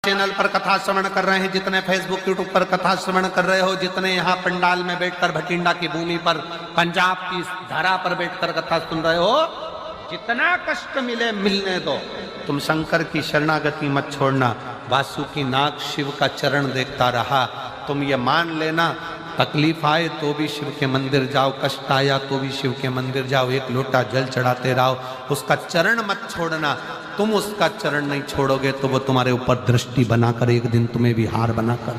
Channel पर कथा श्रवण कर रहे हैं, जितने फेसबुक यूट्यूब पर कथा श्रवण कर रहे हो, जितने यहाँ पंडाल में बैठकर भटिंडा की भूमि पर पंजाब की धरा पर बैठकर कथा सुन रहे हो, जितना कष्ट मिले मिलने दो, तुम शंकर की शरणागति मत छोड़ना। वासुकी नाग शिव का चरण देखता रहा, तुम ये मान लेना, तकलीफ आए तो भी शिव के मंदिर जाओ, कष्ट आया तो भी शिव के मंदिर जाओ, एक लोटा जल चढ़ाते रहो, उसका चरण मत छोड़ना। तुम उसका चरण नहीं छोड़ोगे तो वो तुम्हारे ऊपर दृष्टि बनाकर एक दिन तुम्हें भी हार बनाकर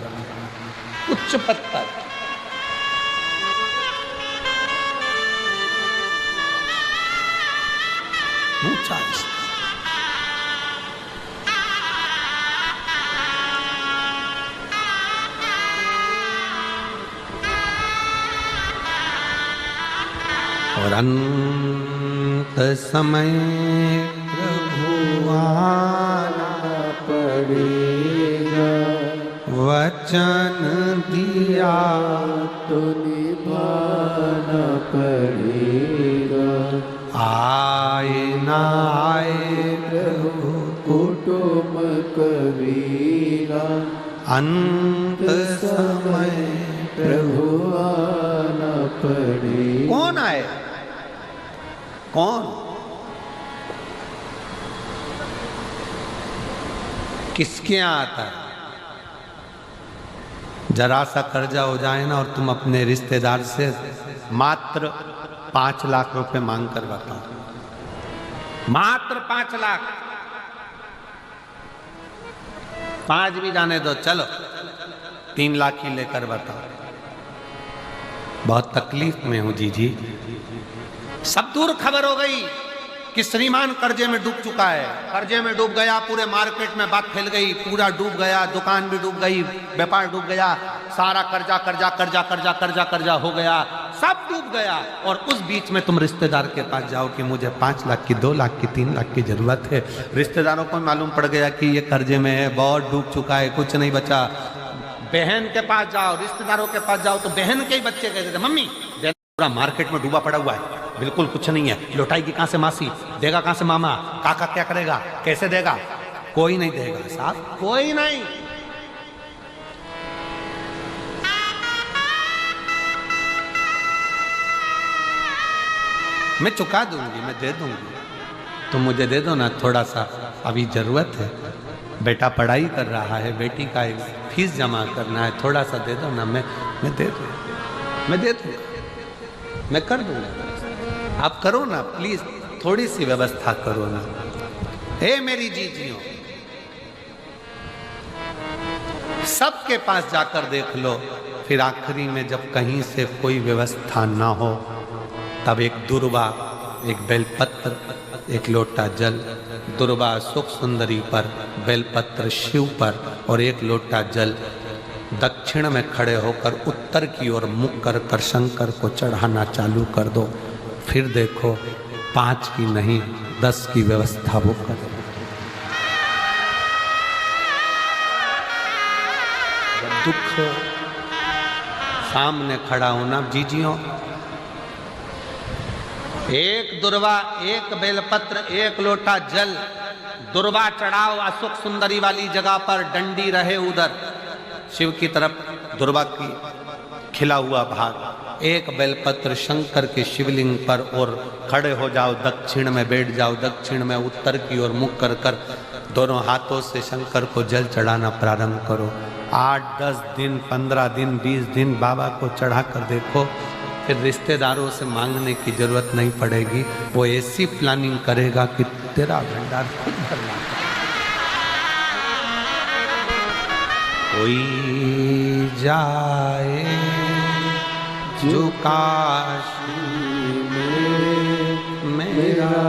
उच्च पत्थर। ऊंचा और अंत समय आना पड़ेगा, वचन दिया तो निभाना पड़ेगा। आए ना आए प्रभु कुटुंब कबीरा, अंत समय प्रभु आना पड़ेगा। कौन आए? कौन? किसके यहाँ आता है? जरा सा कर्जा हो जाए ना और तुम अपने रिश्तेदार से मात्र 5 लाख रुपए मांग कर बताओ, मात्र 5 लाख। 5 भी जाने दो, चलो 3 लाख ही लेकर बताओ। बहुत तकलीफ में हूं जी। सब दूर खबर हो गई कि श्रीमान कर्जे में डूब चुका है, कर्जे में डूब गया, पूरे मार्केट में बात फैल गई, पूरा डूब गया, दुकान भी डूब गई, व्यापार डूब गया, सारा कर्जा कर्जा कर्जा कर्जा कर्जा कर्जा हो गया, सब डूब गया। और उस बीच में तुम रिश्तेदार के पास जाओ कि मुझे 5 लाख की, 2 लाख की, 3 लाख की जरूरत है। रिश्तेदारों को मालूम पड़ गया कि ये कर्जे में है, बहुत डूब चुका है, कुछ नहीं बचा। बहन के पास जाओ, रिश्तेदारों के पास जाओ तो बहन के ही बच्चे कहते थे, मम्मी पूरा मार्केट में डूबा पड़ा हुआ है, बिल्कुल कुछ नहीं है, लौटाएगी कहां से मासी, देगा कहां से मामा, काका क्या करेगा, कैसे देगा? कोई नहीं देगा साहब, कोई नहीं। मैं चुका दूंगी, मैं दे दूंगी, तुम मुझे दे दो ना थोड़ा सा, अभी जरूरत है, बेटा पढ़ाई कर रहा है, बेटी का फीस जमा करना है, थोड़ा सा दे दो ना, मैं दे दूंगा, मैं दे दूंगा, मैं कर दूंगा, आप करो ना प्लीज, थोड़ी सी व्यवस्था करो ना। हे मेरी जीजियों, सबके पास जाकर देख लो, फिर आखिरी में जब कहीं से कोई व्यवस्था ना हो, तब एक दुर्वा, एक बेलपत्र, एक लोटा जल, दुर्वा सुख सुंदरी पर, बेलपत्र शिव पर और एक लोटा जल दक्षिण में खड़े होकर उत्तर की ओर मुख कर शंकर को चढ़ाना चालू कर दो। फिर देखो 5 की नहीं 10 की व्यवस्था वो कर। दुख सामने खड़ा होना जीजियों, एक दुर्वा, एक बेलपत्र, एक लोटा जल, दुर्वा चढ़ाओ अशोक सुंदरी वाली जगह पर, डंडी रहे उधर शिव की तरफ, दुर्वा की खिला हुआ भाग, एक बेलपत्र शंकर के शिवलिंग पर, और खड़े हो जाओ, दक्षिण में बैठ जाओ, दक्षिण में उत्तर की ओर मुख कर दोनों हाथों से शंकर को जल चढ़ाना प्रारंभ करो। 8, 10 दिन, 15 दिन, 20 दिन बाबा को चढ़ा कर देखो, फिर रिश्तेदारों से मांगने की जरूरत नहीं पड़ेगी, वो ऐसी प्लानिंग करेगा कि तेरा भंडार खुद भरना। कोई जाए जो काशी में मेरा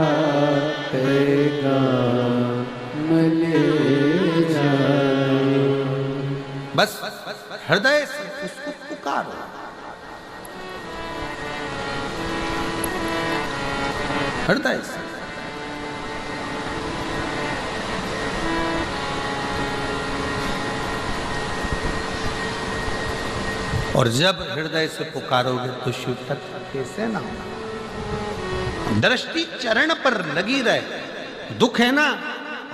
पैगाम ले जाए, बस हृदय से उसको पुकारो। हृदय से और जब हृदय से पुकारोगे तो शिव तक कैसे ना होना। दृष्टि चरण पर लगी रहे, दुख है ना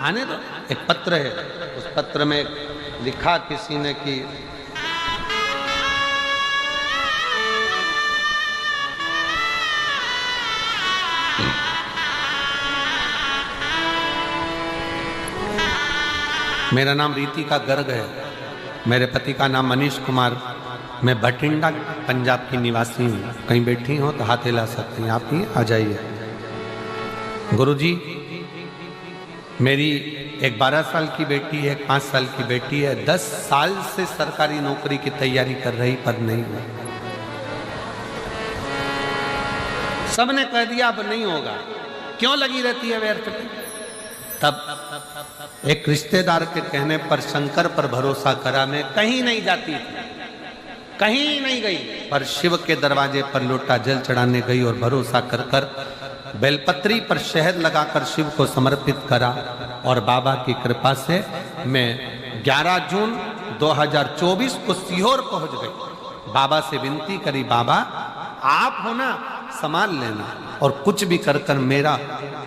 आने दो, एक पत्र है, उस पत्र में लिखा किसी ने कि मेरा नाम रीतिका गर्ग है, मेरे पति का नाम मनीष कुमार, मैं बठिंडा पंजाब की निवासी हूँ। कहीं बैठी हो तो हाथ हिला सकती हैं, आप ही आ जाइए। गुरुजी, मेरी एक 12 साल की बेटी है, एक 5 साल की बेटी है, 10 साल से सरकारी नौकरी की तैयारी कर रही पर नहीं हुआ। सबने कह दिया अब नहीं होगा, क्यों लगी रहती है व्यर्थ में। तब एक रिश्तेदार के कहने पर शंकर पर भरोसा करा, मैं कहीं नहीं जाती थी, कहीं नहीं गई, पर शिव के दरवाजे पर लोटा जल चढ़ाने गई और भरोसा कर कर बेलपत्री पर शहद लगाकर शिव को समर्पित करा और बाबा की कृपा से मैं 11 जून 2024 को सीहोर पहुंच गई। बाबा से विनती करी, बाबा आप हो ना, संभाल लेना और कुछ भी कर कर मेरा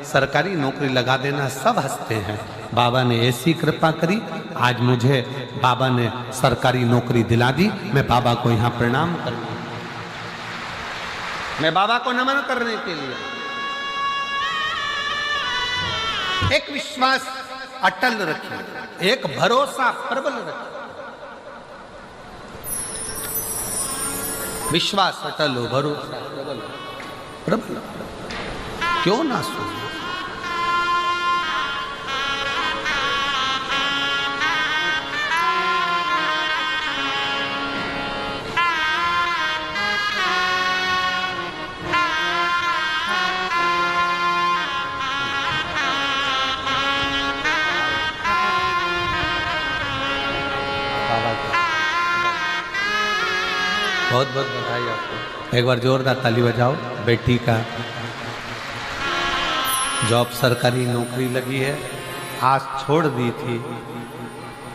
सरकारी नौकरी लगा देना। सब हंसते हैं। बाबा ने ऐसी कृपा करी, आज मुझे बाबा ने सरकारी नौकरी दिला दी। मैं बाबा को यहाँ प्रणाम करूँ, मैं बाबा को नमन करने के लिए। एक विश्वास अटल रखिए, एक भरोसा प्रबल रखिए। विश्वास अटल हो, भरोसा प्रबल प्रबल, क्यों ना सुने। बहुत बहुत बधाई आपको, एक बार जोरदार ताली बजाओ। बेटी का जॉब सरकारी नौकरी लगी है, आज छोड़ दी थी,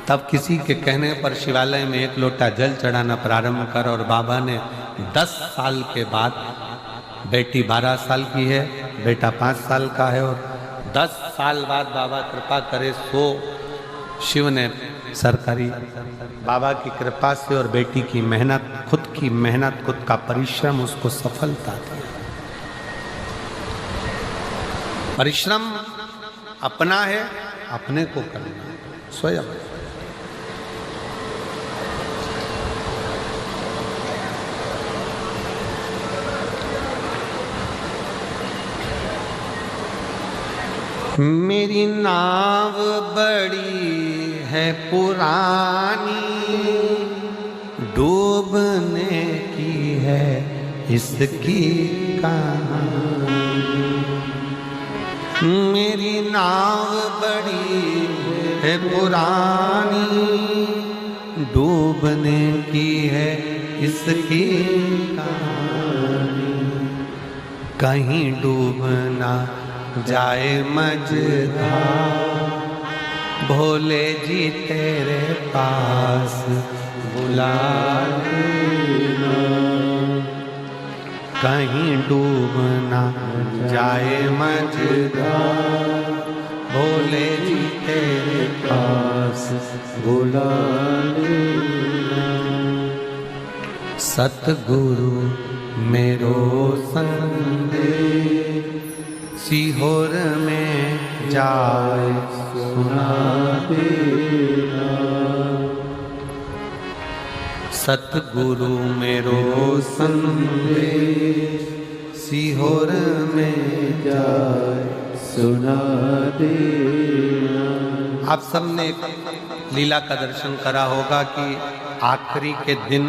तब किसी के कहने पर शिवालय में एक लोटा जल चढ़ाना प्रारंभ कर और बाबा ने 10 साल के बाद, बेटी 12 साल की है, बेटा 5 साल का है, और 10 साल बाद बाबा कृपा करे सो शिव ने सरकारी, बाबा की कृपा से और बेटी की मेहनत, खुद की मेहनत, खुद का परिश्रम उसको सफलता दी। परिश्रम अपना है, अपने को करना स्वयं। मेरी नाव बड़ी है पुरानी, डूबने की है इसकी कहानी। मेरी नाव बड़ी है पुरानी, डूबने की है इसकी कहानी। कहीं डूबना जाए मझधार, भोले जी तेरे पास बुला लेना। कहीं डूबना जाए मझधार, भोले जी तेरे पास बुला लेना। सतगुरु मेरो संदेश, सीहोर में जाए सुना देना। सतगुरु मेरो संदेश, सीहोर में जाए सुना देना। आप सबने लीला का दर्शन करा होगा कि आखिरी के दिन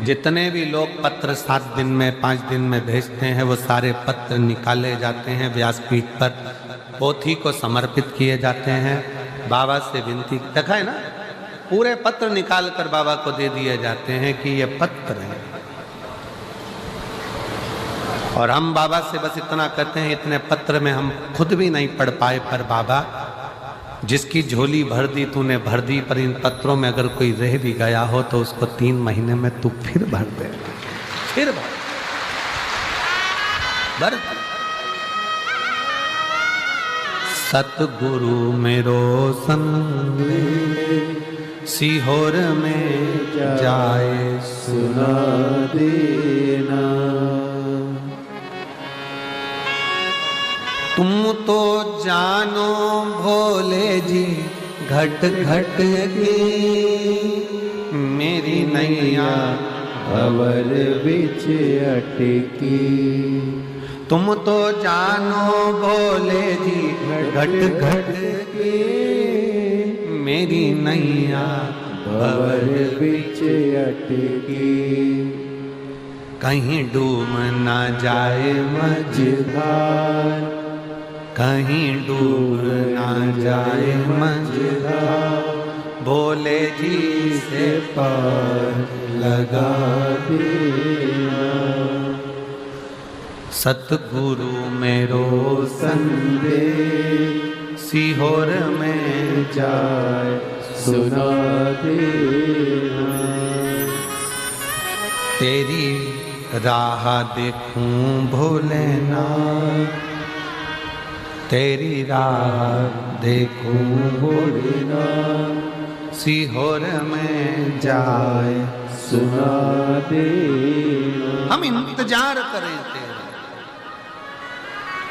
जितने भी लोग पत्र 7 दिन में 5 दिन में भेजते हैं, वो सारे पत्र निकाले जाते हैं, व्यासपीठ पर पोथी को समर्पित किए जाते हैं। बाबा से विनती, देखा है ना, पूरे पत्र निकाल कर बाबा को दे दिए जाते हैं कि ये पत्र है। और हम बाबा से बस इतना कहते हैं, इतने पत्र में हम खुद भी नहीं पढ़ पाए, पर बाबा जिसकी झोली भर दी तूने भर दी, पर इन पत्रों में अगर कोई रह भी गया हो तो उसको 3 महीने में तू फिर भर दे, फिर भर। सतगुरु मेरो संग सीहोर में जाए सुना देना। तुम तो जानो भोले जी घट घट की मेरी नैया भंवर बिच अटकी। तुम तो जानो भोले जी घट घट की मेरी नैया भंवर बिच अटकी। कहीं डूब ना जाए मझधार, कहीं डूब ना जाए मझधार, भोले जी से पार लगा देना। सतगुरु मेरो संदेश सीहोर में जाए सुना देना। तेरी राह देखूं भोलेनाथ, तेरी राह देखूं भोलेनाथ, सीहोर में जाए सुना देना। हम इंतजार करें तेरा,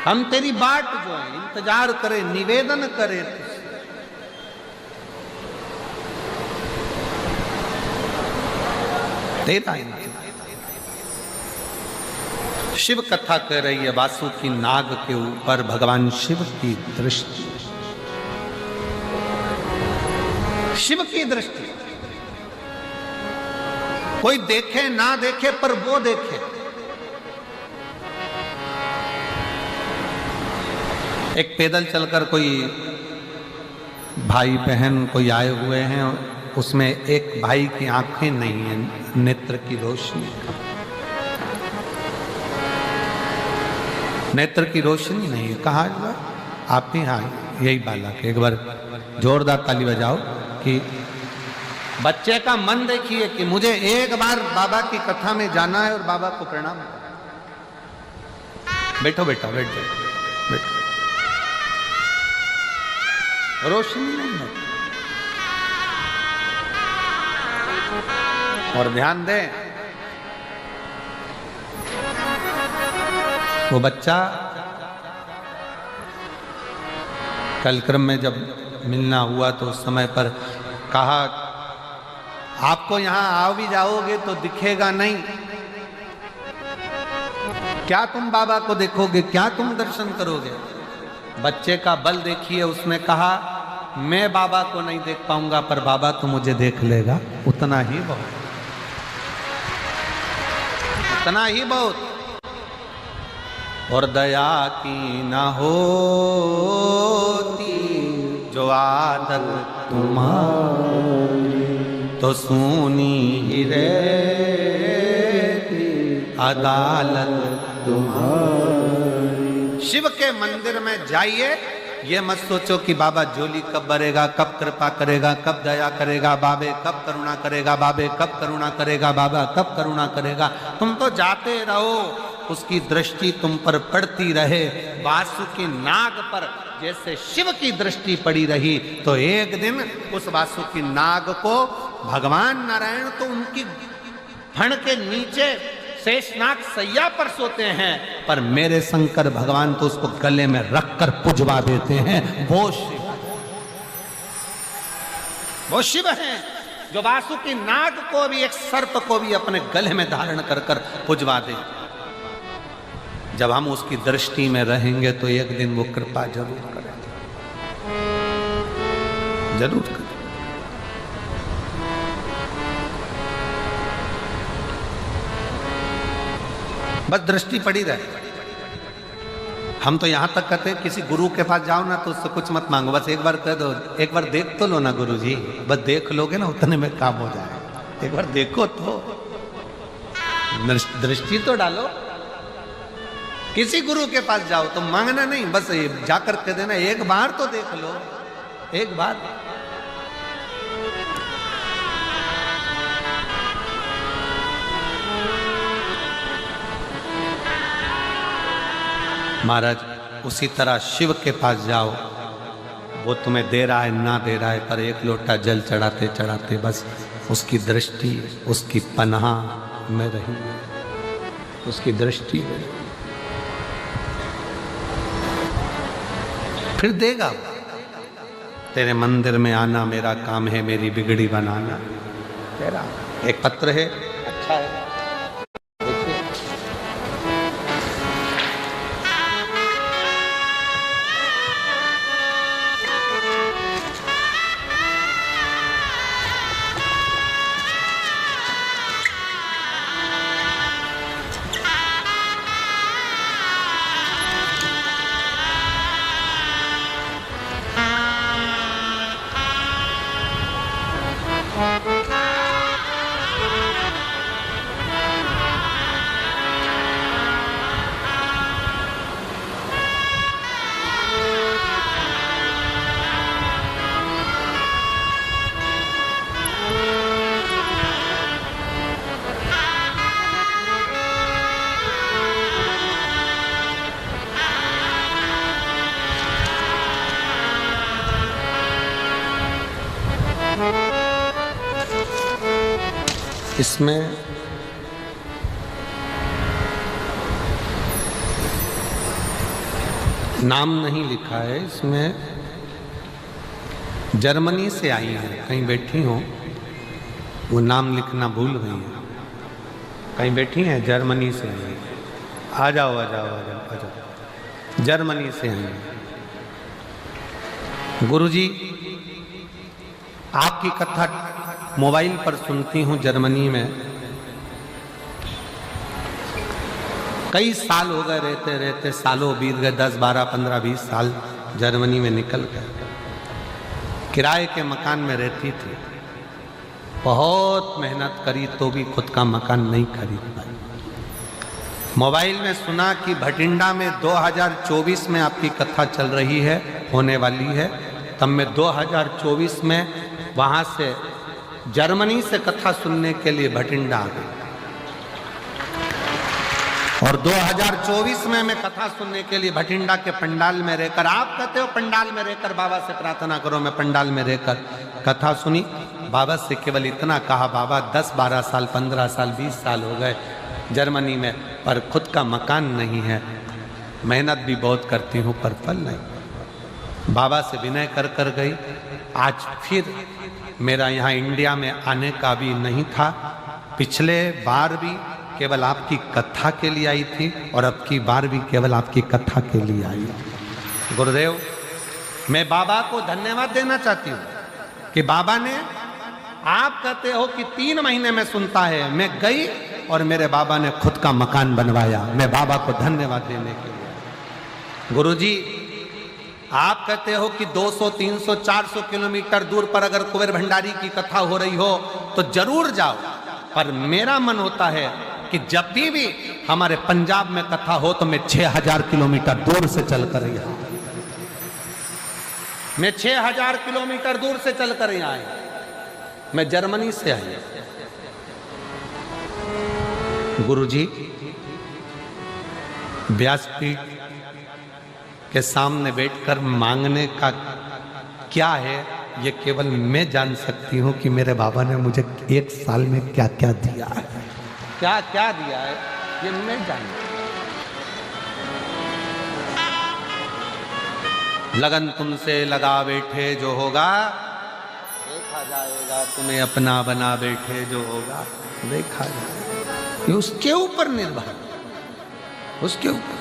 हम तेरी बाट जो है इंतजार करें, निवेदन करें तुझसे। तेरा इंतजार। शिव कथा कह रही है वासुकी नाग के ऊपर भगवान शिव की दृष्टि, शिव की दृष्टि। कोई देखे ना देखे पर वो देखे। एक पैदल चलकर कोई भाई बहन कोई आए हुए हैं, उसमें एक भाई की आंखें नहीं है, नेत्र की रोशनी, नेत्र की रोशनी नहीं है। कहा आप ही? हाँ यही बालक। एक बार जोरदार ताली बजाओ कि बच्चे का मन देखिए कि मुझे एक बार बाबा की कथा में जाना है और बाबा को प्रणाम करना। बैठो बेटा, बैठ जाओ, बैठो। रोशनी नहीं है। और ध्यान दें, वो बच्चा कल क्रम में जब मिलना हुआ तो उस समय पर कहा आपको यहां आओ भी जाओगे तो दिखेगा नहीं, क्या तुम बाबा को देखोगे, क्या तुम दर्शन करोगे? बच्चे का बल देखिए, उसने कहा मैं बाबा को नहीं देख पाऊंगा पर बाबा तो मुझे देख लेगा। उतना ही बहुत, उतना ही बहुत। और दया की ना होती जो आदत तुम्हारी, तो सुनी ही रहती अदालत तुम्हारी। शिव के मंदिर में जाइए, ये मत सोचो कि बाबा झोली कब भरेगा, कब कृपा करेगा, कब दया करेगा, बाबे कब करुणा करेगा, बाबे कब करुणा करेगा, बाबा कब करुणा करेगा। तुम तो जाते रहो, उसकी दृष्टि तुम पर पड़ती रहे। वासुकी नाग पर जैसे शिव की दृष्टि पड़ी रही, तो एक दिन उस वासुकी नाग को भगवान नारायण तो उनकी फण के नीचे शेषनाग सैया पर सोते हैं, पर मेरे शंकर भगवान तो उसको गले में रखकर पुजवा देते हैं। वो शिव हैं जो वासुकी नाग को भी, एक सर्प को भी अपने गले में धारण कर कर पुजवा दे। जब हम उसकी दृष्टि में रहेंगे तो एक दिन वो कृपा जरूर करेंगे, जरूर करेंगे। बस दृष्टि पड़ी रहे। हम तो यहां तक कहते हैं किसी गुरु के पास जाओ ना तो उससे कुछ मत मांगो, बस एक बार कह दो, एक बार देख तो लो ना गुरु जी, बस देख लोगे ना उतने में काम हो जाए। एक बार देखो तो, दृष्टि तो डालो। किसी गुरु के पास जाओ तो मांगना नहीं, बस जाकर कह देना एक बार तो देख लो, एक बार। महाराज उसी तरह शिव के पास जाओ वो तुम्हें दे रहा है ना दे रहा है, पर एक लोटा जल चढ़ाते चढ़ाते बस उसकी दृष्टि, उसकी पनाह में रही, उसकी दृष्टि में। फिर देगा। तेरे मंदिर में आना मेरा काम है, मेरी बिगड़ी बनाना तेरा। एक पत्र है, अच्छा है, देखिए। इसमें नाम नहीं लिखा है, इसमें जर्मनी से आई है, कहीं बैठी हो, वो नाम लिखना भूल गई है, कहीं बैठी हैं, जर्मनी से आई है। आ जाओ आ जाओ आ जाओ आ जाओ, जर्मनी से आई है। गुरुजी आपकी कथा मोबाइल पर सुनती हूँ जर्मनी में, कई साल हो गए, रहते रहते सालों बीत गए, 10, 12, 15, 20 साल जर्मनी में निकल गए। किराए के मकान में रहती थी, बहुत मेहनत करी तो भी खुद का मकान नहीं खरीद पाई। मोबाइल में सुना कि भटिंडा में 2024 में आपकी कथा चल रही है, होने वाली है, तब मैं 2024 में वहाँ से जर्मनी से कथा सुनने के लिए भटिंडा आ गई। और 2024 में मैं कथा सुनने के लिए भटिंडा के पंडाल में रहकर, आप कहते हो पंडाल में रहकर बाबा से प्रार्थना करो, मैं पंडाल में रहकर कथा सुनी। बाबा से केवल इतना कहा, बाबा 10, 12 साल, 15 साल, 20 साल हो गए जर्मनी में, पर खुद का मकान नहीं है, मेहनत भी बहुत करती हूँ पर फल नहीं। बाबा से विनय कर कर गई। आज फिर मेरा यहाँ इंडिया में आने का भी नहीं था, पिछले बार भी केवल आपकी कथा के लिए आई थी और अब की बार भी केवल आपकी कथा के लिए आई। गुरुदेव, मैं बाबा को धन्यवाद देना चाहती हूँ कि बाबा ने, आप कहते हो कि 3 महीने में सुनता है, मैं गई और मेरे बाबा ने खुद का मकान बनवाया। मैं बाबा को धन्यवाद देने के लिए। गुरुजी, आप कहते हो कि 200, 300, 400 किलोमीटर दूर पर अगर कुंवर भंडारी की कथा हो रही हो तो जरूर जाओ, पर मेरा मन होता है कि जब भी हमारे पंजाब में कथा हो तो मैं 6000 किलोमीटर दूर से चलकर यहाँ, मैं 6000 किलोमीटर दूर से चलकर यहाँ आया। मैं जर्मनी से आई। गुरुजी, व्यासपीठ के सामने बैठकर मांगने का क्या है, ये केवल मैं जान सकती हूँ कि मेरे बाबा ने मुझे 1 साल में क्या क्या दिया है, क्या क्या दिया है, ये मैं जानता। लगन तुमसे लगा बैठे जो होगा देखा जाएगा, तुम्हें अपना बना बैठे जो होगा देखा जाएगा। ये उसके ऊपर निर्भर, उसके ऊपर।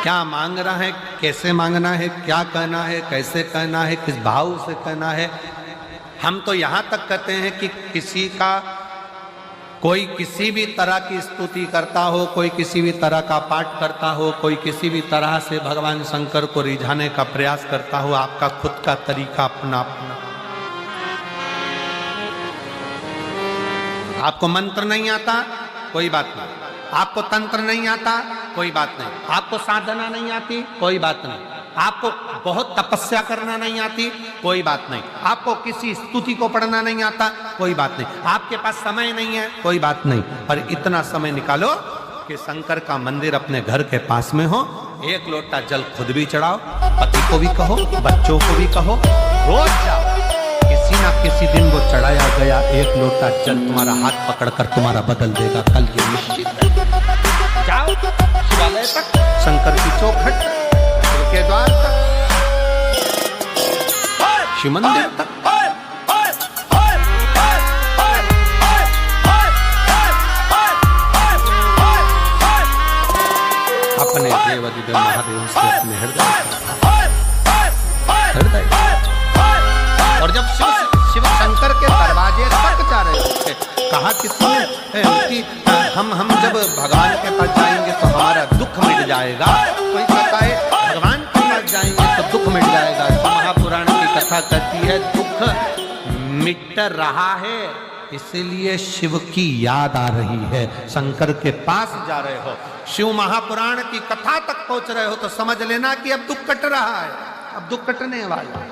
क्या मांग रहा है, कैसे मांगना है, क्या कहना है, कैसे कहना है, किस भाव से कहना है। हम तो यहाँ तक कहते हैं कि किसी का, कोई किसी भी तरह की स्तुति करता हो, कोई किसी भी तरह का पाठ करता हो, कोई किसी भी तरह से भगवान शंकर को रिझाने का प्रयास करता हो, आपका खुद का तरीका अपना अपना। आपको मंत्र नहीं आता, कोई बात नहीं। आपको तंत्र नहीं आता, कोई बात नहीं। आपको साधना नहीं आती, कोई बात नहीं। आपको बहुत तपस्या करना नहीं आती, कोई बात नहीं। आपको किसी स्तुति को पढ़ना नहीं आता, कोई बात नहीं। आपके पास समय नहीं है, कोई बात नहीं। पर इतना समय निकालो कि शंकर का मंदिर अपने घर के पास में हो, एक लोटा जल खुद भी चढ़ाओ, पति को भी कहो, बच्चों को भी कहो, रोज जाओ, किसी ना किसी दिन वो चढ़ाया गया एक लोटा जल तुम्हारा हाथ पकड़कर तुम्हारा बदल देगा, कल ये निश्चित है। जाओ शिवालय तक, शंकर की चौखट, शिव के द्वार तक, शिव मंदिर तक, अपने देव दिव्य महादेव से अपने हृदय और जब शिव शंकर के दरवाजे तक जा रहे थे, कहा किसने कि हम जब भगवान के पास जाएंगे तो हमारा दुख मिट जाएगा। कोई कहता है भगवान के पास जाएंगे तो दुख मिट जाएगा। तो महापुराण की कथा कहती है दुख मिट रहा है, इसलिए शिव की याद आ रही है। शंकर के पास जा रहे हो, शिव महापुराण की कथा तक पहुंच रहे हो, तो समझ लेना कि अब दुख कट रहा है, अब दुख कटने वाला।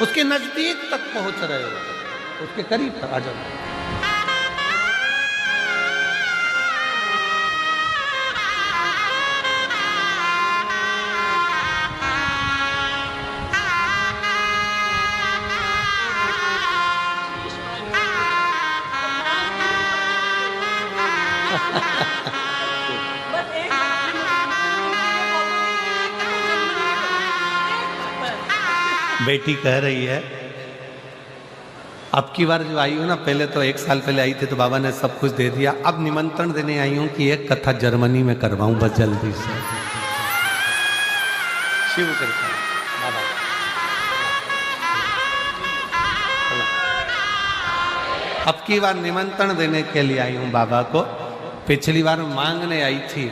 उसके नजदीक तक पहुंच रहे हो, उसके करीब आ जाओ। बेटी कह रही है अब की बार जो आई हूं ना, पहले तो 1 साल पहले आई थी तो बाबा ने सब कुछ दे दिया, अब निमंत्रण देने आई हूं कि एक कथा जर्मनी में करवाऊं बस जल्दी से। शिव कृपा बाबा। अब की बार निमंत्रण देने के लिए आई हूं बाबा को। पिछली बार मांगने आई थी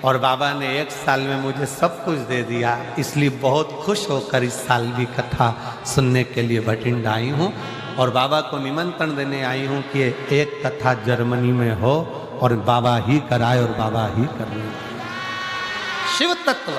और बाबा ने 1 साल में मुझे सब कुछ दे दिया, इसलिए बहुत खुश होकर इस साल भी कथा सुनने के लिए भटिंडा आई हूँ और बाबा को निमंत्रण देने आई हूँ कि एक कथा जर्मनी में हो और बाबा ही कराए और बाबा ही कर ले। शिव तत्व